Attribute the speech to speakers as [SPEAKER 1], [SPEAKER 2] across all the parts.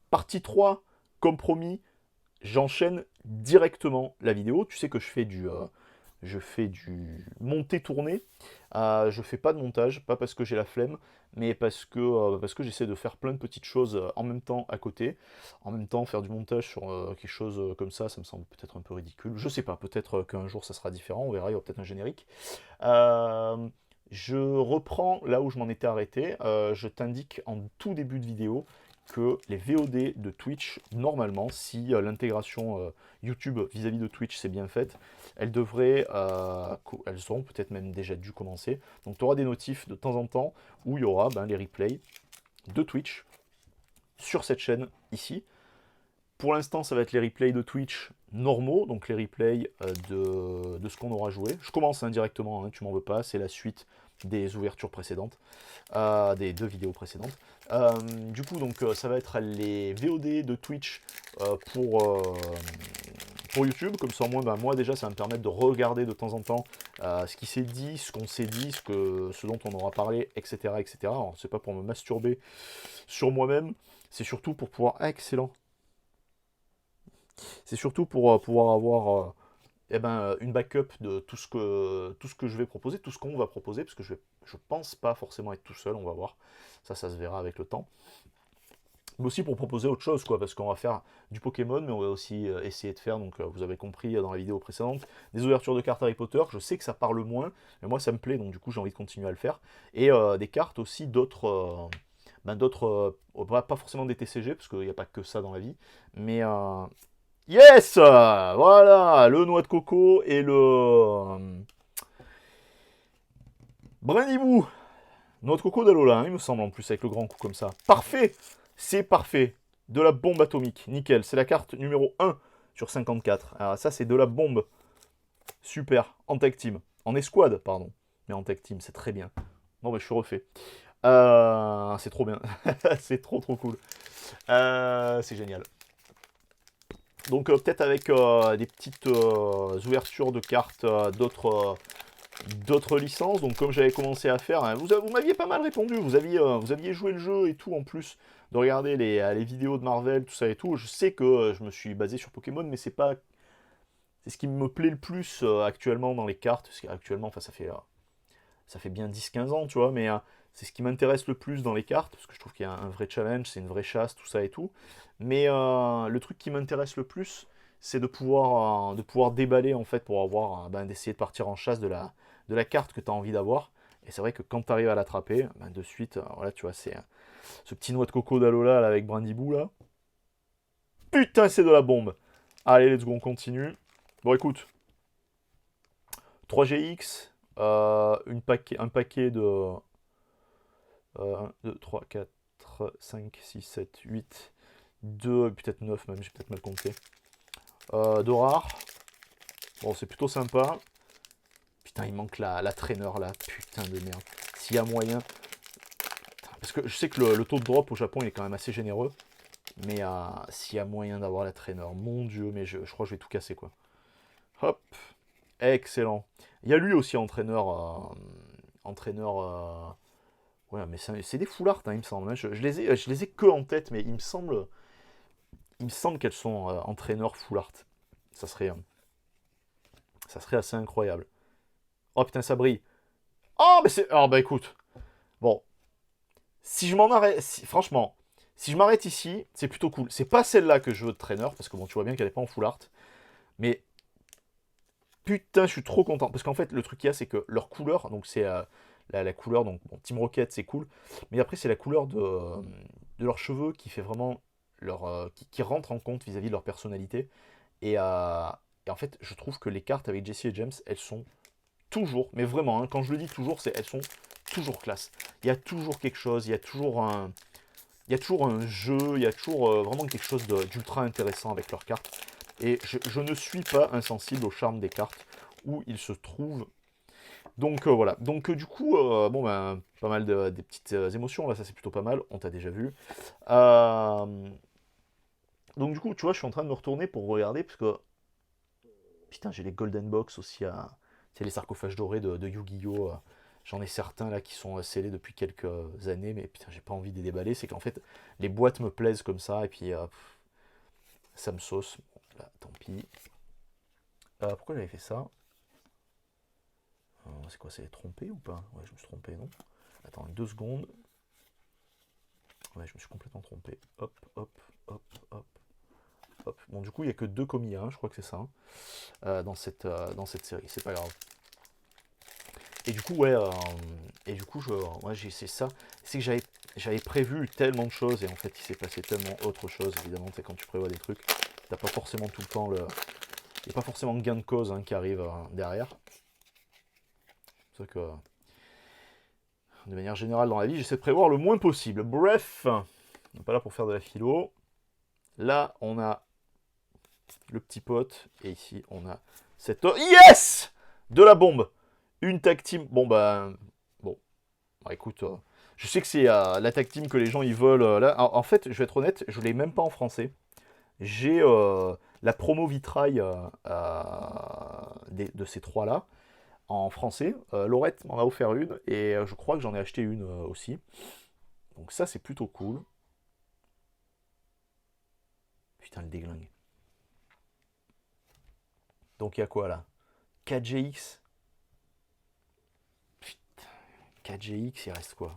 [SPEAKER 1] Partie 3, comme promis, j'enchaîne directement la vidéo. Tu sais que je fais du monter-tourner. Je fais pas de montage, pas parce que j'ai la flemme, mais parce que j'essaie de faire plein de petites choses en même temps à côté. En même temps, faire du montage sur quelque chose comme ça me semble peut-être un peu ridicule. Je sais pas, peut-être qu'un jour ça sera différent, on verra, il y aura peut-être un générique. Euh, je reprends là où je m'en étais arrêté. Je t'indique en tout début de vidéo que les VOD de Twitch, normalement, si l'intégration YouTube vis-à-vis de Twitch s'est bien faite, elles auront peut-être même déjà dû commencer. Donc tu auras des notifs de temps en temps où il y aura les replays de Twitch sur cette chaîne ici. Pour l'instant, ça va être les replays de Twitch normaux, donc les replays de ce qu'on aura joué. Je commence indirectement, tu m'en veux pas, c'est la suite des ouvertures précédentes, des deux vidéos précédentes. Du coup, donc ça va être les VOD de Twitch euh, pour, euh, pour YouTube, comme ça au moins, moi déjà, ça va me permettre de regarder de temps en temps ce qui s'est dit, ce qu'on s'est dit, ce dont on aura parlé, etc. etc. Alors, c'est pas pour me masturber sur moi-même, c'est surtout pour pouvoir... Ah, excellent. C'est surtout pour pouvoir avoir une backup de tout ce que je vais proposer, tout ce qu'on va proposer, parce que je pense pas forcément être tout seul, on va voir. Ça se verra avec le temps. Mais aussi pour proposer autre chose, quoi, parce qu'on va faire du Pokémon, mais on va aussi essayer de faire, donc vous avez compris dans la vidéo précédente, des ouvertures de cartes Harry Potter. Je sais que ça parle moins, mais moi ça me plaît, donc du coup j'ai envie de continuer à le faire. Et des cartes aussi pas forcément des TCG, parce qu'il n'y a pas que ça dans la vie, mais yes! Voilà, le noix de coco et le brindibou. Noix de coco d'Alola, il me semble en plus, avec le grand coup comme ça. Parfait! C'est parfait. De la bombe atomique, nickel. C'est la carte numéro 1 sur 54. Alors ça, c'est de la bombe. Super. En tag team. En escouade, pardon. Mais en tag team, c'est très bien. Non, mais je suis refait. C'est trop bien. C'est trop trop cool. C'est génial. Donc peut-être avec des petites ouvertures de cartes d'autres licences. Donc comme j'avais commencé à faire, hein, vous m'aviez pas mal répondu. Vous aviez joué le jeu et tout en plus de regarder les vidéos de Marvel, tout ça et tout. Je sais que je me suis basé sur Pokémon, mais c'est ce qui me plaît le plus actuellement dans les cartes. Parce qu'actuellement, enfin, ça fait bien 10-15 ans, tu vois, mais c'est ce qui m'intéresse le plus dans les cartes, parce que je trouve qu'il y a un vrai challenge, c'est une vraie chasse, tout ça et tout. Mais le truc qui m'intéresse le plus, c'est de pouvoir déballer, en fait, pour avoir, d'essayer de partir en chasse de la carte que tu as envie d'avoir. Et c'est vrai que quand tu arrives à l'attraper, de suite, voilà, tu vois, c'est ce petit noix de coco d'Alola là, avec Brindibou, là. Putain, c'est de la bombe! Allez, let's go, on continue. Bon, écoute, 3GX, un paquet de 1, 2, 3, 4, 5, 6, 7, 8, 2, peut-être 9 même, j'ai peut-être mal compté. De rares. Bon, c'est plutôt sympa. Putain, il manque la traîneur là. Putain de merde. S'il y a moyen. Parce que je sais que le taux de drop au Japon il est quand même assez généreux. Mais s'il y a moyen d'avoir la traîneur, mon dieu, mais je crois que je vais tout casser quoi. Hop. Excellent. Il y a lui aussi entraîneur. Entraîneur. Ouais, mais c'est des full art, hein, il me semble. Hein. Je les ai que en tête, mais il me semble qu'elles sont entraîneurs full art. Ça serait, euh, ça serait assez incroyable. Oh putain, ça brille. Oh, mais c'est. Oh, bah écoute. Bon, si je m'en arrête. Franchement, si je m'arrête ici, c'est plutôt cool. C'est pas celle-là que je veux de traîneur, parce que bon, tu vois bien qu'elle est pas en full art. Mais putain, je suis trop content. Parce qu'en fait, le truc qu'il y a, c'est que leur couleur, donc c'est la couleur, donc bon, Team Rocket, c'est cool. Mais après, c'est la couleur de leurs cheveux qui fait vraiment. Qui rentre en compte vis-à-vis de leur personnalité. Et en fait, je trouve que les cartes avec Jesse et James, elles sont toujours, mais vraiment, hein, quand je le dis toujours, elles sont toujours classe. Il y a toujours quelque chose, il y a toujours un jeu, il y a toujours vraiment quelque chose d'ultra intéressant avec leurs cartes. Et je ne suis pas insensible au charme des cartes où il se trouve. Donc voilà. Donc du coup, bon ben, pas mal des petites émotions, là ça c'est plutôt pas mal, on t'a déjà vu. Euh, donc du coup, tu vois, je suis en train de me retourner pour regarder, parce que putain, j'ai les Golden Box aussi à. C'est les sarcophages dorés de Yu-Gi-Oh! J'en ai certains là qui sont scellés depuis quelques années, mais putain, j'ai pas envie de les déballer. C'est qu'en fait, les boîtes me plaisent comme ça, et puis ça me sauce. Bon, là, tant pis. Pourquoi j'avais fait ça? C'est quoi, c'est trompé ou pas? Ouais, je me suis trompé, non? Attends, 2 secondes. Ouais, je me suis complètement trompé. Hop, hop, hop, hop, hop. Bon, du coup, il n'y a que 2 commis, hein, je crois que c'est ça, hein, dans cette série. C'est pas grave. Et du coup, ouais, c'est ça. C'est que j'avais prévu tellement de choses, et en fait, il s'est passé tellement autre chose. Évidemment, c'est quand tu prévois des trucs, t'as pas forcément tout le temps le. Il n'y a pas forcément de gain de cause hein, qui arrive derrière. C'est pour ça que, de manière générale dans la vie, j'essaie de prévoir le moins possible. Bref, on n'est pas là pour faire de la philo. Là, on a le petit pote, et ici, on a cette... Yes! De la bombe. Une tag team. Bon, bon. Bah, écoute, je sais que c'est la tag team que les gens, ils veulent. Là. En fait, je vais être honnête, je l'ai même pas en français. J'ai la promo vitrail de ces trois-là en français. Laurette m'en a offert une et je crois que j'en ai acheté une aussi. Donc ça, c'est plutôt cool. Putain, le déglingue. Donc il y a quoi là? 4GX. Putain, 4GX, il reste quoi?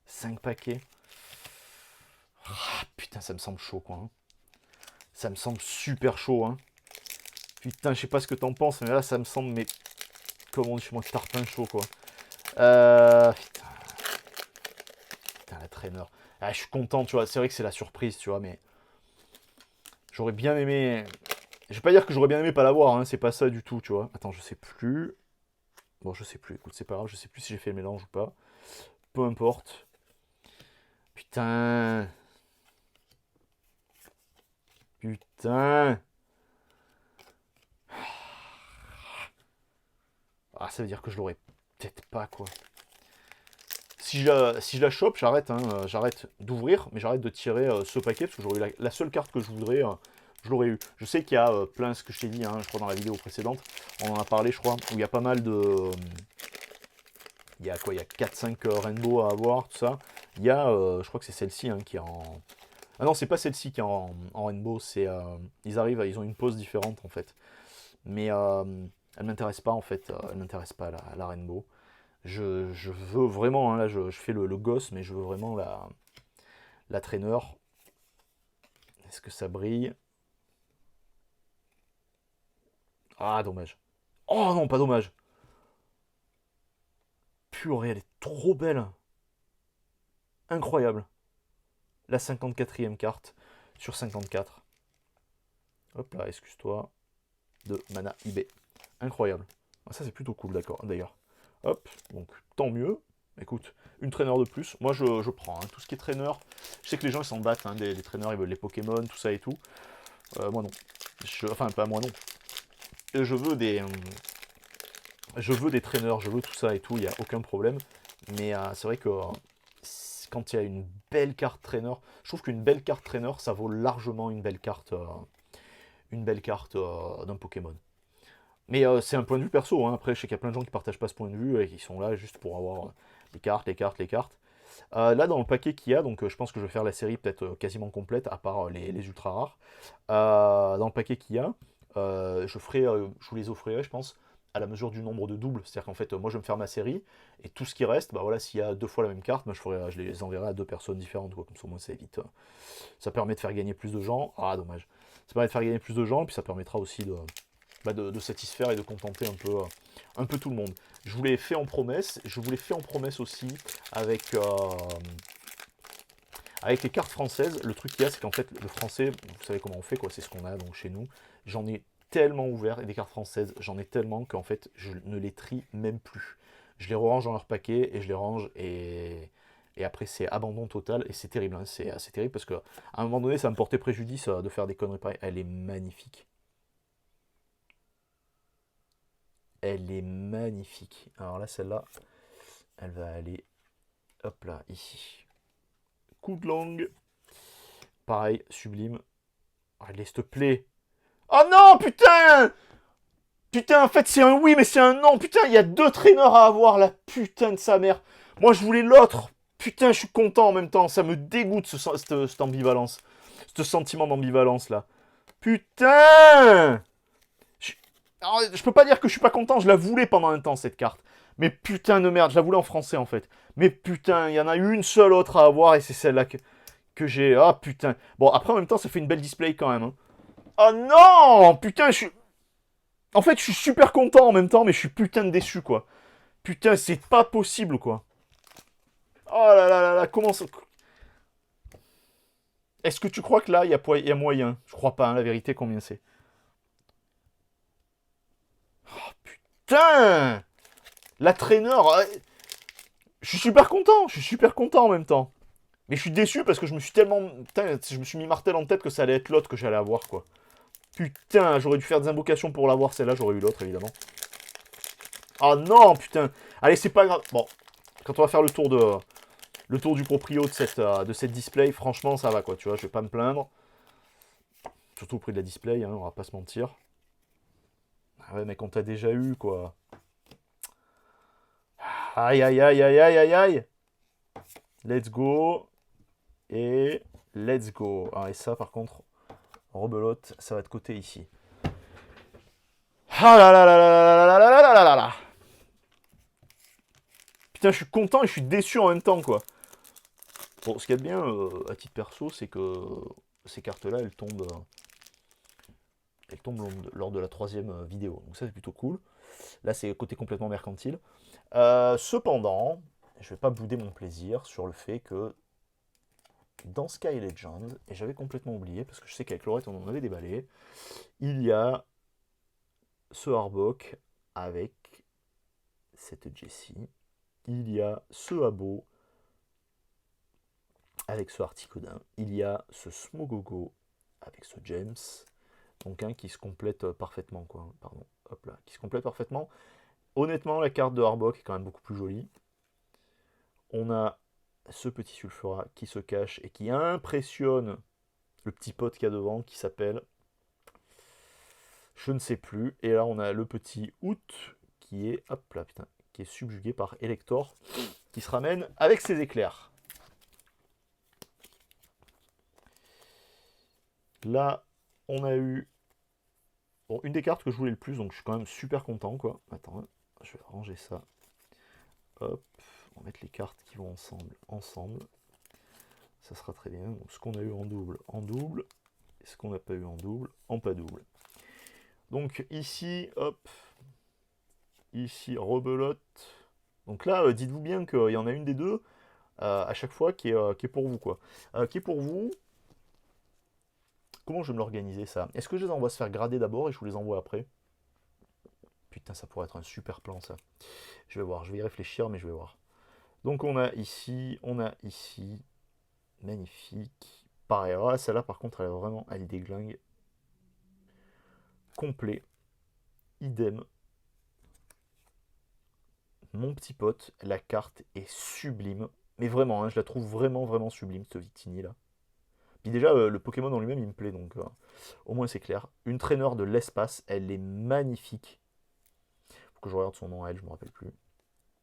[SPEAKER 1] 5 paquets. Ah, putain, ça me semble chaud quoi. Hein. Ça me semble super chaud. Hein. Putain, je sais pas ce que t'en penses, mais là, ça me semble, mais comment on dit chez moi, tarpin chaud quoi. Putain. Putain, la traîneur. Ah, je suis content, tu vois. C'est vrai que c'est la surprise, tu vois, mais j'aurais bien aimé. Je vais pas dire que j'aurais bien aimé pas l'avoir, hein, c'est pas ça du tout, tu vois. Attends, je sais plus. Bon, je sais plus, écoute, c'est pas grave, je sais plus si j'ai fait le mélange ou pas. Peu importe. Putain. Putain. Ah, ça veut dire que je l'aurais peut-être pas, quoi. Si je la chope, j'arrête, hein, j'arrête d'ouvrir, mais j'arrête de tirer ce paquet, parce que j'aurais eu la seule carte que je voudrais, je l'aurais eu. Je sais qu'il y a plein, ce que je t'ai dit, hein, je crois dans la vidéo précédente, on en a parlé, je crois, où il y a pas mal de... il y a quoi? Il y a 4-5 rainbow à avoir, tout ça. Il y a, je crois que c'est celle-ci hein, qui est en... Ah non, c'est pas celle-ci qui est en rainbow, c'est... ils arrivent, ils ont une pose différente, en fait. Mais elle m'intéresse pas, en fait, elle m'intéresse pas, la rainbow. Je veux vraiment, hein, là je fais le gosse, mais je veux vraiment la traîneur. Est-ce que ça brille? Ah, dommage. Oh non, pas dommage. Purée, elle est trop belle. Incroyable. La 54e carte sur 54. Hop là, excuse-toi. De mana IB. Incroyable. Ah, ça c'est plutôt cool, d'accord, d'ailleurs. Hop, donc tant mieux. Écoute, une traîneur de plus. Moi je prends hein, tout ce qui est traîneur. Je sais que les gens ils s'en battent, hein, des traîneurs, ils veulent les Pokémon, tout ça et tout. Moi non. Enfin, pas moi non. Je veux des traîneurs, je veux tout ça et tout, il n'y a aucun problème. Mais c'est vrai que quand il y a une belle carte traîneur, je trouve qu'une belle carte traîneur, ça vaut largement une belle carte d'un Pokémon. Mais c'est un point de vue perso, hein. Après je sais qu'il y a plein de gens qui partagent pas ce point de vue et qui sont là juste pour avoir les cartes, les cartes, les cartes. Là dans le paquet qu'il y a, donc je pense que je vais faire la série peut-être quasiment complète, à part les ultra rares. Dans le paquet qu'il y a, je vous les offrirai je pense à la mesure du nombre de doubles. C'est-à-dire qu'en fait moi je vais me faire ma série et tout ce qui reste, bah voilà, s'il y a 2 fois la même carte, bah, je les enverrai à 2 personnes différentes, quoi. Comme ça moi ça évite. Ça permet de faire gagner plus de gens. Ah dommage. Ça permet de faire gagner plus de gens et puis ça permettra aussi de satisfaire et de contenter un peu tout le monde. Je vous l'ai fait en promesse. Je vous l'ai fait en promesse aussi avec les cartes françaises. Le truc qu'il y a, c'est qu'en fait, le français, vous savez comment on fait, quoi. C'est ce qu'on a donc chez nous. J'en ai tellement ouvert, et des cartes françaises, j'en ai tellement qu'en fait, je ne les trie même plus. Je les range dans leur paquet et je les range et après c'est abandon total et c'est terrible. Hein. C'est terrible parce qu'à un moment donné, ça me portait préjudice de faire des conneries pareilles. Elle est magnifique. Elle est magnifique. Alors là, celle-là, elle va aller, hop là, ici. Coup de langue. Pareil, sublime. Allez, s'il te plaît. Oh non, putain! Putain, en fait, c'est un oui, mais c'est un non. Putain, il y a 2 traîneurs à avoir, la putain de sa mère. Moi, je voulais l'autre. Putain, je suis content en même temps. Ça me dégoûte, cette ambivalence. Ce sentiment d'ambivalence, là. Putain je... Alors, je peux pas dire que je suis pas content. Je la voulais pendant un temps, cette carte. Mais putain de merde, je la voulais en français, en fait. Mais putain, il y en a une seule autre à avoir, et c'est celle-là que j'ai. Ah, putain. Bon, après, en même temps, ça fait une belle display, quand même. Hein. Oh non putain, je suis... En fait, je suis super content en même temps, mais je suis putain de déçu, quoi. Putain, c'est pas possible, quoi. Oh là là là là, comment ça... Est-ce que tu crois que là, il y a moyen? Je crois pas, hein, la vérité, combien c'est? Oh, putain. La traîneur... Je suis super content, je suis super content en même temps. Mais je suis déçu parce que je me suis tellement... Putain, je me suis mis martel en tête que ça allait être l'autre que j'allais avoir, quoi. Putain, j'aurais dû faire des invocations pour l'avoir, celle-là, j'aurais eu l'autre, évidemment. Ah non, putain. Allez, c'est pas grave. Bon, quand on va faire le tour du proprio de cette display, franchement, ça va, quoi. Tu vois, je vais pas me plaindre. Surtout au prix de la display, hein, on va pas se mentir. Ah ouais, mec, on t'a déjà eu, quoi. Aïe, aïe, aïe, aïe, aïe, aïe, aïe. Let's go. Et let's go. Ah, et ça, par contre, rebelote, ça va de côté ici. Ah là là là là là là là là là là là. Putain, je suis content et je suis déçu en même temps, quoi. Bon, ce qu'il y a de bien, à titre perso, c'est que ces cartes-là, elles tombent lors de la 3e vidéo. Donc ça, c'est plutôt cool. Là, c'est côté complètement mercantile. Cependant, je vais pas bouder mon plaisir sur le fait que dans Sky Legend, et j'avais complètement oublié, parce que je sais qu'avec Laurette, on en avait déballé, il y a ce Arbok avec cette Jessie. Il y a ce Abo avec ce Articodin. Il y a ce Smogogo avec ce James. Donc un qui se complète parfaitement, quoi. Pardon, hop là, qui se complète parfaitement. Honnêtement, la carte de Arbok est quand même beaucoup plus jolie. On a ce petit Sulfura qui se cache et qui impressionne le petit pote qu'il y a devant, qui s'appelle... Je ne sais plus. Et là, on a le petit Out qui est... Hop là, putain. Qui est subjugué par Elector, qui se ramène avec ses éclairs. Là, on a eu... Bon, une des cartes que je voulais le plus, donc je suis quand même super content, quoi. Attends, je vais ranger ça. Hop, on va mettre les cartes qui vont ensemble. Ça sera très bien. Donc, ce qu'on a eu en double. Et ce qu'on n'a pas eu en double, en pas double. Donc ici, hop. Ici, rebelote. Donc là, dites-vous bien qu'il y en a une des deux, à chaque fois, qui est pour vous, quoi. Qui est pour vous. Comment je vais me l'organiser, ça? Est-ce que je les envoie se faire grader d'abord et je vous les envoie après? Putain, ça pourrait être un super plan, ça. Je vais voir, je vais y réfléchir, mais je vais voir. Donc on a ici. Magnifique. Pareil, alors là, celle-là, par contre, elle déglingue. Complet. Idem. Mon petit pote, la carte est sublime. Mais vraiment, hein, je la trouve vraiment, vraiment sublime, ce Victini, là. Puis déjà, le Pokémon en lui-même, il me plaît, donc au moins c'est clair. Une traîneur de l'espace, elle est magnifique. Faut que je regarde son nom à elle, je me rappelle plus.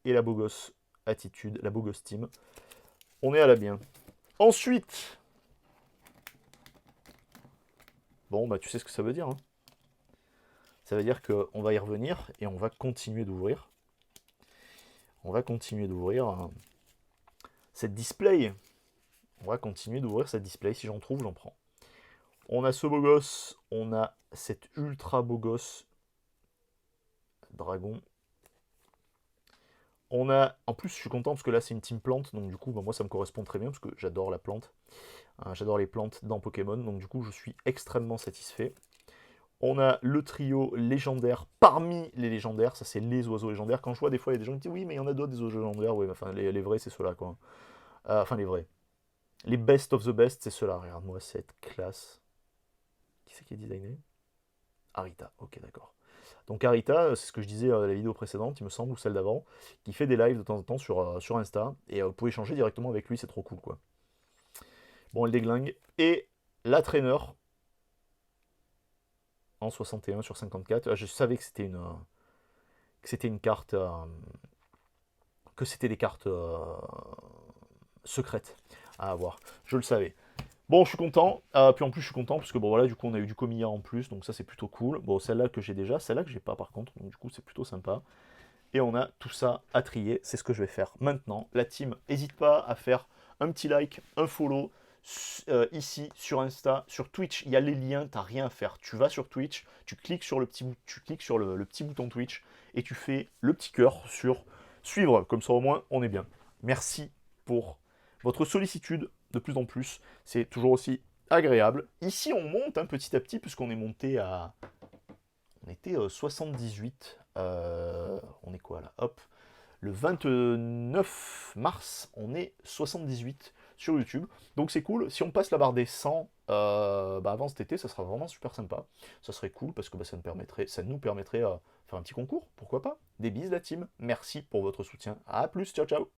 [SPEAKER 1] Et la beau gosse attitude, la beau gosse team. On est à la bien. Ensuite, bon, bah tu sais ce que ça veut dire. Hein. Ça veut dire qu'on va y revenir et on va continuer d'ouvrir. On va continuer d'ouvrir cette display. On va continuer d'ouvrir cette display. Si j'en trouve, j'en prends. On a ce beau gosse. On a cet ultra beau gosse. Dragon. On a, en plus, je suis content parce que là c'est une team plante, donc du coup, bah, moi ça me correspond très bien parce que j'adore la plante. J'adore les plantes dans Pokémon, donc du coup, je suis extrêmement satisfait. On a le trio légendaire parmi les légendaires, ça c'est les oiseaux légendaires. Quand je vois des fois, il y a des gens qui disent oui, mais il y en a d'autres des oiseaux légendaires, oui, mais enfin les vrais c'est ceux-là quoi. Enfin les vrais. Les best of the best, c'est ceux-là. Regarde-moi cette classe. Qui c'est qui est designé? Arita, ok d'accord. Donc Arita, c'est ce que je disais à la vidéo précédente, il me semble, ou celle d'avant, qui fait des lives de temps en temps sur Insta, et vous pouvez échanger directement avec lui, c'est trop cool quoi. Bon, elle déglingue. Et la traîneur, en 61 sur 54. Je savais que c'était une carte, que c'était des cartes secrètes à avoir. Je le savais. Bon, je suis content. Puis en plus, je suis content parce que bon, voilà, du coup, on a eu du Komiya en plus, donc ça, c'est plutôt cool. Bon, celle-là que j'ai déjà, celle-là que j'ai pas par contre, donc du coup, c'est plutôt sympa. Et on a tout ça à trier. C'est ce que je vais faire maintenant. La team, n'hésite pas à faire un petit like, un follow. Ici sur Insta, sur Twitch, il y a les liens, t'as rien à faire. Tu vas sur Twitch, tu cliques sur le petit bouton Twitch et tu fais le petit cœur sur suivre. Comme ça au moins on est bien. Merci pour votre sollicitude de plus en plus. C'est toujours aussi agréable. Ici on monte petit à petit puisqu'on est monté à... On était 78. On est quoi là? Hop. Le 29 mars, on est 78 sur YouTube. Donc c'est cool. Si on passe la barre des 100 avant cet été, ça sera vraiment super sympa. Ça serait cool parce que ça nous permettrait de faire un petit concours. Pourquoi pas? Des bises la team. Merci pour votre soutien. À plus. Ciao ciao.